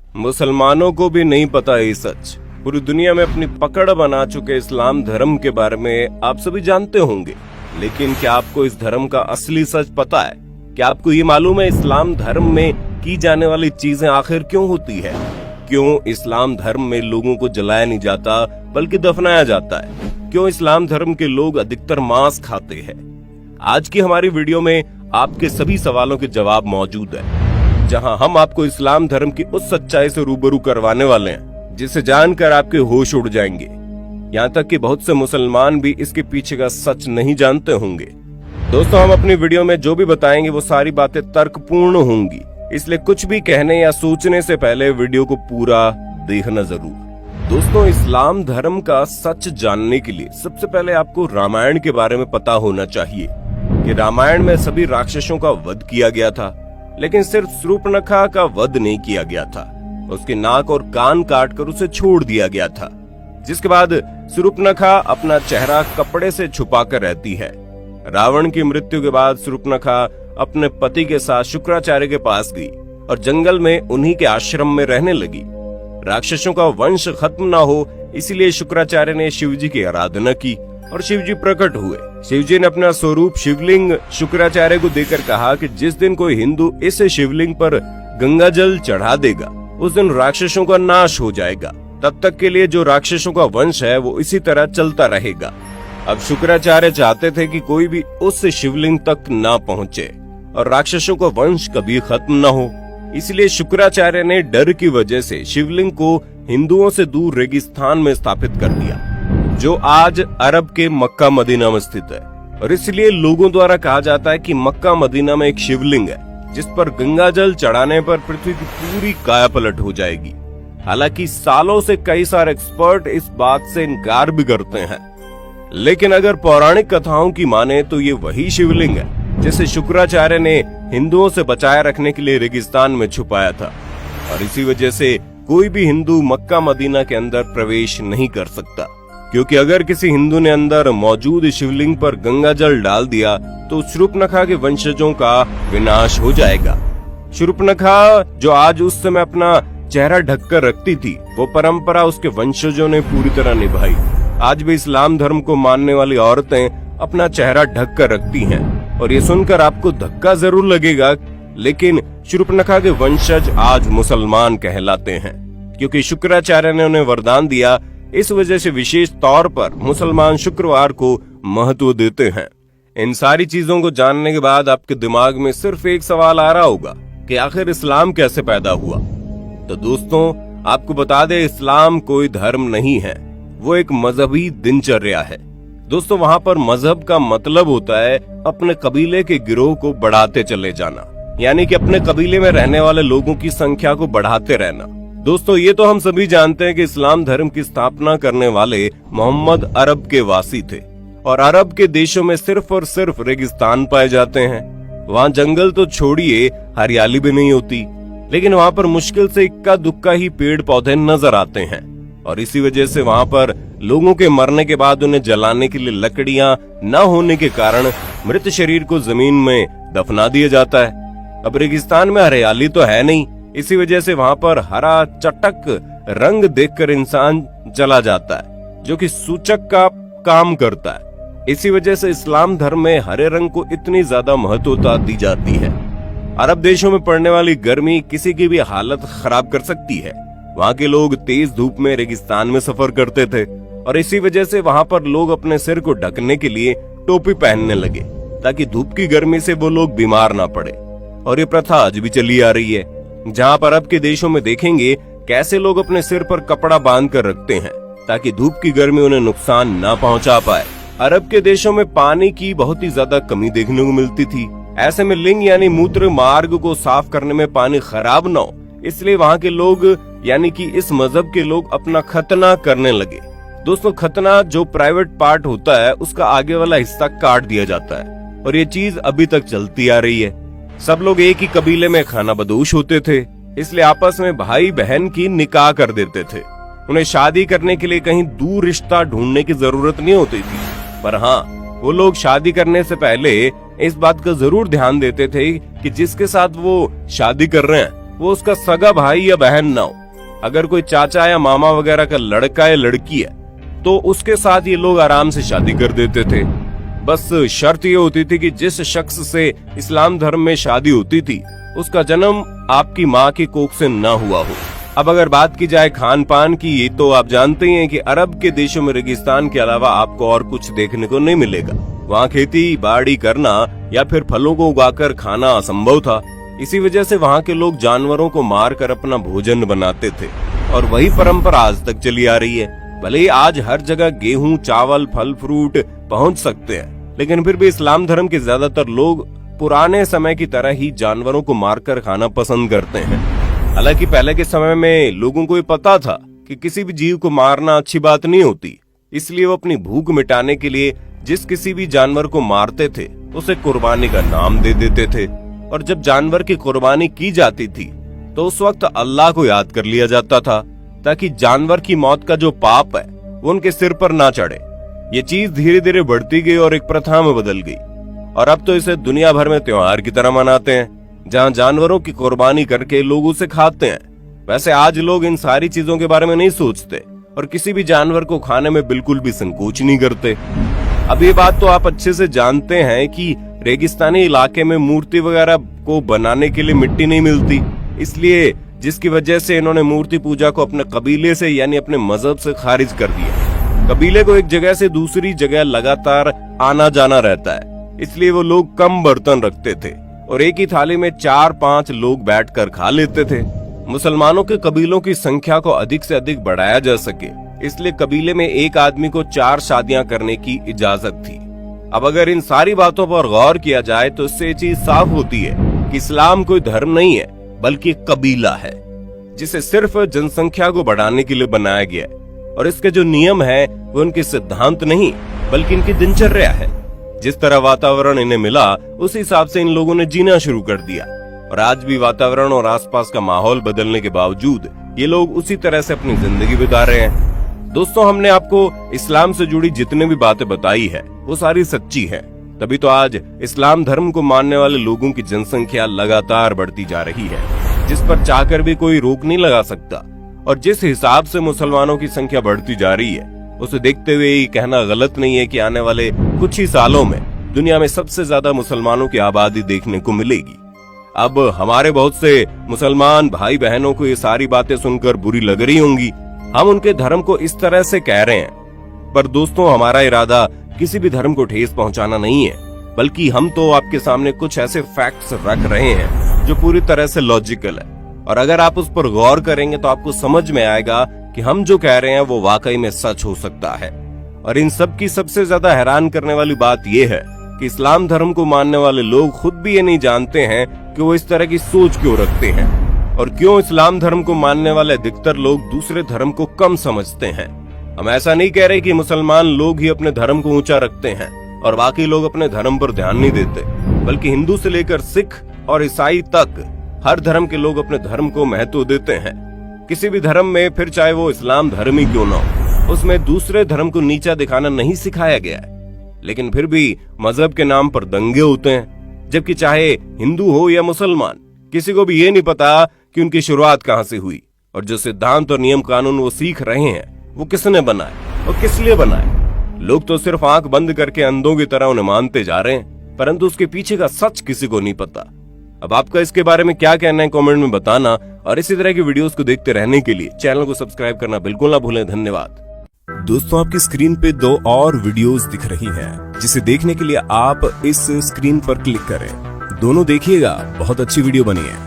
मुसलमानों को भी नहीं पता ये सच। पूरी दुनिया में अपनी पकड़ बना चुके इस्लाम धर्म के बारे में आप सभी जानते होंगे, लेकिन क्या आपको इस धर्म का असली सच पता है? क्या आपको ये मालूम है इस्लाम धर्म में की जाने वाली चीजें आखिर क्यों होती है? क्यों इस्लाम धर्म में लोगों को जलाया नहीं जाता बल्कि दफनाया जाता है? क्यों इस्लाम धर्म के लोग अधिकतर मांस खाते हैं? आज की हमारी वीडियो में आपके सभी सवालों के जवाब मौजूद है, जहां हम आपको इस्लाम धर्म की उस सच्चाई से रूबरू करवाने वाले हैं जिसे जानकर आपके होश उड़ जाएंगे। यहाँ तक कि बहुत से मुसलमान भी इसके पीछे का सच नहीं जानते होंगे। दोस्तों, हम अपनी वीडियो में जो भी बताएंगे वो सारी बातें तर्कपूर्ण होंगी, इसलिए कुछ भी कहने या सोचने से पहले वीडियो को पूरा देखना जरूर। दोस्तों, इस्लाम धर्म का सच जानने के लिए सबसे पहले आपको रामायण के बारे में पता होना चाहिए कि रामायण में सभी राक्षसों का वध किया गया था, लेकिन सिर्फ शूर्पणखा का वध नहीं किया गया था। उसके नाक और कान काटकर उसे छोड़ दिया गया था, जिसके बाद शूर्पणखा अपना चेहरा कपड़े से छुपाकर रहती है। रावण की मृत्यु के बाद शूर्पणखा अपने पति के साथ शुक्राचार्य के पास गई और जंगल में उन्हीं के आश्रम में रहने लगी। राक्षसों का वंश खत्म ना हो, इसलिए शुक्राचार्य ने शिव जी की आराधना की और शिव जी प्रकट हुए। शिव जी ने अपना स्वरूप शिवलिंग शुक्राचार्य को देकर कहा कि जिस दिन कोई हिंदू इस शिवलिंग पर गंगा जल चढ़ा देगा उस दिन राक्षसों का नाश हो जाएगा। तब तक के लिए जो राक्षसों का वंश है वो इसी तरह चलता रहेगा। अब शुक्राचार्य चाहते थे कि कोई भी उस शिवलिंग तक ना पहुँचे और राक्षसों का वंश कभी खत्म न हो, इसलिए शुक्राचार्य ने डर की वजह से शिवलिंग को हिंदुओं से दूर रेगिस्तान में स्थापित कर दिया, जो आज अरब के मक्का मदीना में स्थित है। और इसलिए लोगों द्वारा कहा जाता है कि मक्का मदीना में एक शिवलिंग है जिस पर गंगा जल चढ़ाने पर पृथ्वी की पूरी कायापलट हो जाएगी। हालांकि सालों से कई सारे एक्सपर्ट इस बात से इनकार भी करते हैं, लेकिन अगर पौराणिक कथाओं की माने तो ये वही शिवलिंग है जिसे शुक्राचार्य ने हिंदुओं से बचाए रखने के लिए रेगिस्तान में छुपाया था। और इसी वजह से कोई भी हिंदू मक्का मदीना के अंदर प्रवेश नहीं कर सकता, क्योंकि अगर किसी हिंदू ने अंदर मौजूद शिवलिंग पर गंगा जल डाल दिया तो शूर्पणखा के वंशजों का विनाश हो जाएगा। शूर्पणखा जो आज उस समय अपना चेहरा ढककर रखती थी, वो परंपरा उसके वंशजों ने पूरी तरह निभाई। आज भी इस्लाम धर्म को मानने वाली औरतें अपना चेहरा ढक कर रखती हैं, और ये सुनकर आपको धक्का जरूर लगेगा, लेकिन शूर्पणखा के वंशज आज मुसलमान कहलाते हैं, क्योंकि शुक्राचार्य ने उन्हें वरदान दिया। इस वजह से विशेष तौर पर मुसलमान शुक्रवार को महत्व देते हैं। इन सारी चीजों को जानने के बाद आपके दिमाग में सिर्फ एक सवाल आ रहा होगा कि आखिर इस्लाम कैसे पैदा हुआ। तो दोस्तों, आपको बता दें, इस्लाम कोई धर्म नहीं है, वो एक मजहबी दिनचर्या है। दोस्तों, वहाँ पर मजहब का मतलब होता है अपने कबीले के गिरोह को बढ़ाते चले जाना, यानी कि अपने कबीले में रहने वाले लोगों की संख्या को बढ़ाते रहना। दोस्तों, ये तो हम सभी जानते हैं कि इस्लाम धर्म की स्थापना करने वाले मोहम्मद अरब के वासी थे, और अरब के देशों में सिर्फ और सिर्फ रेगिस्तान पाए जाते हैं। वहाँ जंगल तो छोड़िए, हरियाली भी नहीं होती, लेकिन वहाँ पर मुश्किल से इक्का दुक्का ही पेड़ पौधे नजर आते हैं। और इसी वजह से वहाँ पर लोगों के मरने के बाद उन्हें जलाने के लिए लकड़ियां न होने के कारण मृत शरीर को जमीन में दफना दिया जाता है। अब रेगिस्तान में हरियाली तो है नहीं, इसी वजह से वहाँ पर हरा चटक रंग देखकर इंसान चला जाता है, जो कि सूचक का काम करता है। इसी वजह से इस्लाम धर्म में हरे रंग को इतनी ज्यादा महत्वता दी जाती है। अरब देशों में पड़ने वाली गर्मी किसी की भी हालत खराब कर सकती है। वहाँ के लोग तेज धूप में रेगिस्तान में सफर करते थे, और इसी वजह से वहाँ पर लोग अपने सिर को ढकने के लिए टोपी पहनने लगे, ताकि धूप की गर्मी से वो लोग बीमार ना पड़े। और ये प्रथा आज भी चली आ रही है। जहाँ पर अरब के देशों में देखेंगे कैसे लोग अपने सिर पर कपड़ा बांध कर रखते हैं, ताकि धूप की गर्मी उन्हें नुकसान ना पहुँचा पाए। अरब के देशों में पानी की बहुत ही ज्यादा कमी देखने को मिलती थी। ऐसे में लिंग यानी मूत्र मार्ग को साफ करने में पानी खराब न हो, इसलिए वहाँ के लोग यानी कि इस मजहब के लोग अपना खतना करने लगे। दोस्तों, खतना जो प्राइवेट पार्ट होता है उसका आगे वाला हिस्सा काट दिया जाता है, और ये चीज अभी तक चलती आ रही है। सब लोग एक ही कबीले में खाना बदोश होते थे, इसलिए आपस में भाई बहन की निकाह कर देते थे। उन्हें शादी करने के लिए कहीं दूर रिश्ता ढूंढने की जरूरत नहीं होती थी, पर हाँ, वो लोग शादी करने से पहले इस बात का जरूर ध्यान देते थे कि जिसके साथ वो शादी कर रहे हैं वो उसका सगा भाई या बहन ना हो। अगर कोई चाचा या मामा वगैरह का लड़का या लड़की है तो उसके साथ ये लोग आराम से शादी कर देते थे। बस शर्त ये होती थी कि जिस शख्स से इस्लाम धर्म में शादी होती थी उसका जन्म आपकी माँ की कोख से ना हुआ हो। अब अगर बात की जाए खान पान की, तो आप जानते ही हैं कि अरब के देशों में रेगिस्तान के अलावा आपको और कुछ देखने को नहीं मिलेगा। वहाँ खेती बाड़ी करना या फिर फलों को उगाकर खाना असंभव था। इसी वजह से वहाँ के लोग जानवरों को मारकर अपना भोजन बनाते थे और वही परंपरा आज तक चली आ रही है। भले ही आज हर जगह गेहूं, चावल, फल फ्रूट पहुंच सकते हैं, लेकिन फिर भी इस्लाम धर्म के ज्यादातर लोग पुराने समय की तरह ही जानवरों को मारकर खाना पसंद करते हैं। हालांकि पहले के समय में लोगों को ये पता था कि किसी भी जीव को मारना अच्छी बात नहीं होती, इसलिए वो अपनी भूख मिटाने के लिए जिस किसी भी जानवर को मारते थे उसे कुर्बानी का नाम दे देते थे। और जब जानवर की कुर्बानी की जाती थी तो उस वक्त अल्लाह को याद कर लिया जाता था ताकि जानवर की मौत का जो पाप है वो उनके सिर पर ना चढ़े। ये चीज धीरे धीरे बढ़ती गई और एक प्रथा में बदल गई और अब तो इसे दुनिया भर में त्योहार की तरह मनाते हैं, जहाँ जानवरों की कुर्बानी करके लोग उसे खाते हैं। वैसे आज लोग इन सारी चीजों के बारे में नहीं सोचते और किसी भी जानवर को खाने में बिल्कुल भी संकोच नहीं करते। अब ये बात तो आप अच्छे से जानते हैं कि रेगिस्तानी इलाके में मूर्ति वगैरह को बनाने के लिए मिट्टी नहीं मिलती, इसलिए जिसकी वजह से इन्होंने मूर्ति पूजा को अपने कबीले से यानी अपने मजहब से खारिज कर दिया। कबीले को एक जगह से दूसरी जगह लगातार आना जाना रहता है, इसलिए वो लोग कम बर्तन रखते थे और एक ही थाली में 4-5 लोग बैठकर खा लेते थे। मुसलमानों के कबीलों की संख्या को अधिक से अधिक बढ़ाया जा सके, इसलिए कबीले में एक आदमी को 4 शादियां करने की इजाजत थी। अब अगर इन सारी बातों पर गौर किया जाए तो इससे ये चीज साफ होती है कि इस्लाम कोई धर्म नहीं है बल्कि कबीला है, जिसे सिर्फ जनसंख्या को बढ़ाने के लिए बनाया गया है। और इसके जो नियम है वो उनके सिद्धांत नहीं बल्कि इनकी दिनचर्या है। जिस तरह वातावरण इन्हें मिला उस हिसाब से इन लोगों ने जीना शुरू कर दिया और आज भी वातावरण और आसपास का माहौल बदलने के बावजूद ये लोग उसी तरह से अपनी जिंदगी बिता रहे हैं। दोस्तों, हमने आपको इस्लाम से जुड़ी जितने भी बातें बताई है वो सारी सच्ची है, तभी तो आज इस्लाम धर्म को मानने वाले लोगों की जनसंख्या लगातार बढ़ती जा रही है, जिस पर चाहकर भी कोई रोक नहीं लगा सकता। और जिस हिसाब से मुसलमानों की संख्या बढ़ती जा रही है उसे देखते हुए ये कहना गलत नहीं है कि आने वाले कुछ ही सालों में दुनिया में सबसे ज्यादा मुसलमानों की आबादी देखने को मिलेगी। अब हमारे बहुत से मुसलमान भाई बहनों को ये सारी बातें सुनकर बुरी लग रही होंगी, हम उनके धर्म को इस तरह से कह रहे हैं, पर दोस्तों हमारा इरादा किसी भी धर्म को ठेस पहुंचाना नहीं है, बल्कि हम तो आपके सामने कुछ ऐसे फैक्ट्स रख रहे हैं जो पूरी तरह से लॉजिकल है। और अगर आप उस पर गौर करेंगे तो आपको समझ में आएगा कि हम जो कह रहे हैं वो वाकई में सच हो सकता है। और इन सब की सबसे ज्यादा हैरान करने वाली बात यह है कि इस्लाम धर्म को मानने वाले लोग खुद भी ये नहीं जानते हैं कि वो इस तरह की सोच क्यों रखते हैं और क्यों इस्लाम धर्म को मानने वाले अधिकतर लोग दूसरे धर्म को कम समझते हैं। हम ऐसा नहीं कह रहे कि मुसलमान लोग ही अपने धर्म को ऊंचा रखते हैं और बाकी लोग अपने धर्म पर ध्यान नहीं देते, बल्कि हिंदू से लेकर सिख और ईसाई तक हर धर्म के लोग अपने धर्म को महत्व देते हैं। किसी भी धर्म में, फिर चाहे वो इस्लाम धर्म ही क्यों ना हो, उसमें दूसरे धर्म को नीचा दिखाना नहीं सिखाया गया है। लेकिन फिर भी मजहब के नाम पर दंगे होते हैं, जबकि चाहे हिंदू हो या मुसलमान, किसी को भी ये नहीं पता कि उनकी शुरुआत कहाँ से हुई और जो सिद्धांत और नियम कानून वो सीख रहे हैं वो किसने बनाए और किस लिए बनाए। लोग तो सिर्फ आंख बंद करके अंधों की तरह उन्हें मानते जा रहे हैं, परंतु उसके पीछे का सच किसी को नहीं पता। अब आपका इसके बारे में क्या कहना है कमेंट में बताना, और इसी तरह की वीडियोस को देखते रहने के लिए चैनल को सब्सक्राइब करना बिल्कुल ना भूलें। धन्यवाद। दोस्तों, आपकी स्क्रीन पे 2 और वीडियोस दिख रही हैं, जिसे देखने के लिए आप इस स्क्रीन पर क्लिक करें। दोनों देखिएगा, बहुत अच्छी वीडियो बनी है।